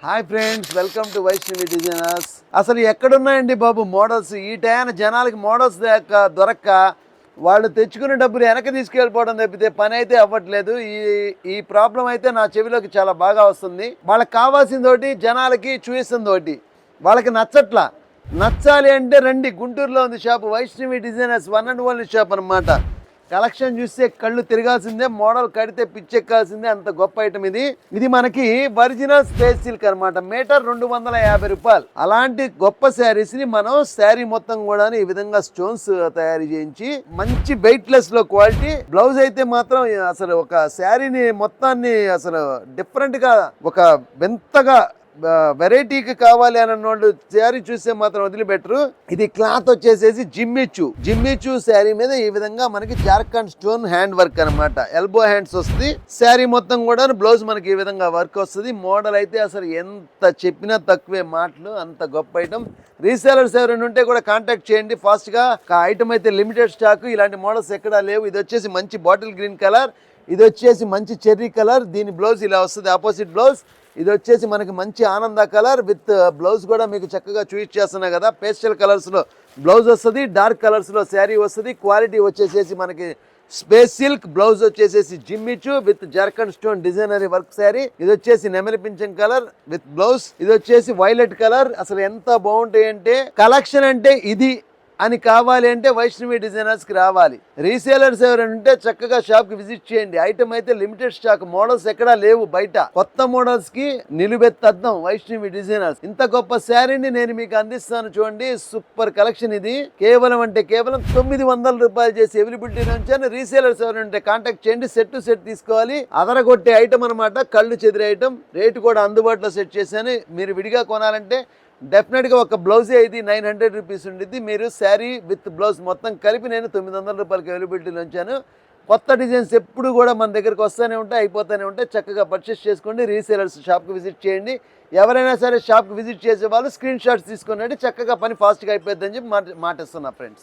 Hi friends, welcome to Vaishnavi designers. అసలు ఎక్కడున్నాయండి బాబు models? ఈ time జనాలకి మోడల్స్ దొరక్క వాళ్ళు తెచ్చుకునే డబ్బులు వెనక్కి తీసుకెళ్ళిపోవడం తప్పితే పని అయితే అవ్వట్లేదు. ఈ ప్రాబ్లం అయితే నా చెవిలోకి చాలా బాగా వస్తుంది. వాళ్ళకి కావాల్సిందోటి, జనాలకి చూపిస్తుందోటి. వాళ్ళకి నచ్చట్లా. నచ్చాలి అంటే రండి, గుంటూరులో ఉంది shop Vaishnavi designers, one and only shop అనమాట. కలెక్షన్ చూస్తే కళ్ళు తిరగాల్సిందే, మోడల్ కడితే పిచ్చెక్కాల్సిందే, అంత గొప్ప ఐటమ్ ఇది. ఇది మనకి ఒరిజినల్ స్పేస్ సిల్క్ అనమాట. మీటర్ 250 రూపాయలు. అలాంటి గొప్ప శారీస్ ని మనం శారీ మొత్తం కూడా ఈ విధంగా స్టోన్స్ తయారు చేయించి మంచి వెయిట్లెస్ లో క్వాలిటీ. బ్లౌజ్ అయితే మాత్రం అసలు ఒక శారీని మొత్తాన్ని అసలు డిఫరెంట్ గా ఒక వింతగా వెరైటీకి కావాలి అన్న వాళ్ళు శారీ చూస్తే మాత్రం వదిలిపెట్టరు. ఇది క్లాత్ వచ్చేసేసి జిమ్మిచు శారీ మీద ఈ విధంగా మనకి జార్ఖండ్ స్టోన్ హ్యాండ్ వర్క్ అనమాట. ఎల్బో హ్యాండ్స్ వస్తుంది. శారీ మొత్తం కూడా బ్లౌజ్ మనకి ఈ విధంగా వర్క్ వస్తుంది. మోడల్ అయితే అసలు ఎంత చెప్పినా తక్కువే మాటలు, అంత గొప్ప ఐటమ్. రీసేలర్స్ ఎవరైనా ఉంటే కూడా కాంటాక్ట్ చేయండి ఫాస్ట్ గా. ఐటమ్ అయితే లిమిటెడ్ స్టాక్, ఇలాంటి మోడల్స్ ఎక్కడా లేవు. ఇది వచ్చేసి మంచి బాటిల్ గ్రీన్ కలర్, ఇది వచ్చేసి మంచి చెర్రీ కలర్. దీని బ్లౌజ్ ఇలా వస్తుంది, ఆపోజిట్ బ్లౌజ్. ఇది వచ్చేసి మనకి మంచి ఆనంద కలర్ విత్ బ్లౌజ్ కూడా మీకు చక్కగా చూస్ చేస్తున్నా కదా. పేస్టల్ కలర్స్ లో బ్లౌజ్ వస్తుంది, డార్క్ కలర్స్ లో శారీ వస్తుంది. క్వాలిటీ వచ్చేసేసి మనకి స్పేస్ సిల్క్, బ్లౌజ్ వచ్చేసేసి జిమ్మిచు with Jharkhand stone designery work sari. ఇది వచ్చేసి నెమలి పింఛం కలర్ విత్ బ్లౌజ్. ఇది వచ్చేసి వైలెట్ కలర్. అసలు ఎంత బాగుంటాయి అంటే, కలెక్షన్ అంటే ఇది అని కావాలి అంటే వైష్ణవి డిజైనర్స్ కి రావాలి. రీసేలర్స్ ఎవరైనా ఉంటే చక్కగా షాప్ కి విజిట్ చేయండి. ఐటమ్ అయితే లిమిటెడ్ స్టాక్, మోడల్స్ ఎక్కడా లేవు బయట. కొత్త మోడల్స్ కి నిలువెత్తద్దాం వైష్ణవి డిజైనర్స్. ఇంత గొప్ప శారీని నేను మీకు అందిస్తాను చూడండి. సూపర్ కలెక్షన్ ఇది. కేవలం 900 రూపాయలు చేసి అవైలబిలిటీ ఉంచాను. రీసేలర్స్ ఎవరైనా ఉంటే కాంటాక్ట్ చేయండి. సెట్ టు సెట్ తీసుకోవాలి. అదరగొట్టే ఐటమ్ అనమాట, కళ్ళు చెదిరే ఐటమ్. రేటు కూడా అందుబాటులో సెట్ చేశాను. మీరు విడిగా కొనాలంటే డెఫినెట్గా ఒక బ్లౌజే ఇది 900 రూపీస్ ఉండిద్ది. మీరు శారీ విత్ బ్లౌజ్ మొత్తం కలిపి నేను 900 రూపాయలకి అవైలబిలిటీలో ఉంచాను. కొత్త డిజైన్స్ ఎప్పుడు కూడా మన దగ్గరికి వస్తూనే ఉంటాయి, అయిపోతూనే ఉంటాయి. చక్కగా పర్చేస్ చేసుకోండి. రీసేలర్స్ షాప్కి విజిట్ చేయండి. ఎవరైనా సరే షాప్కి విజిట్ చేసే వాళ్ళు స్క్రీన్ షాట్స్ తీసుకున్నట్టు చక్కగా పని ఫాస్ట్గా అయిపోద్దని చెప్పి మాటిస్తున్నా ఫ్రెండ్స్.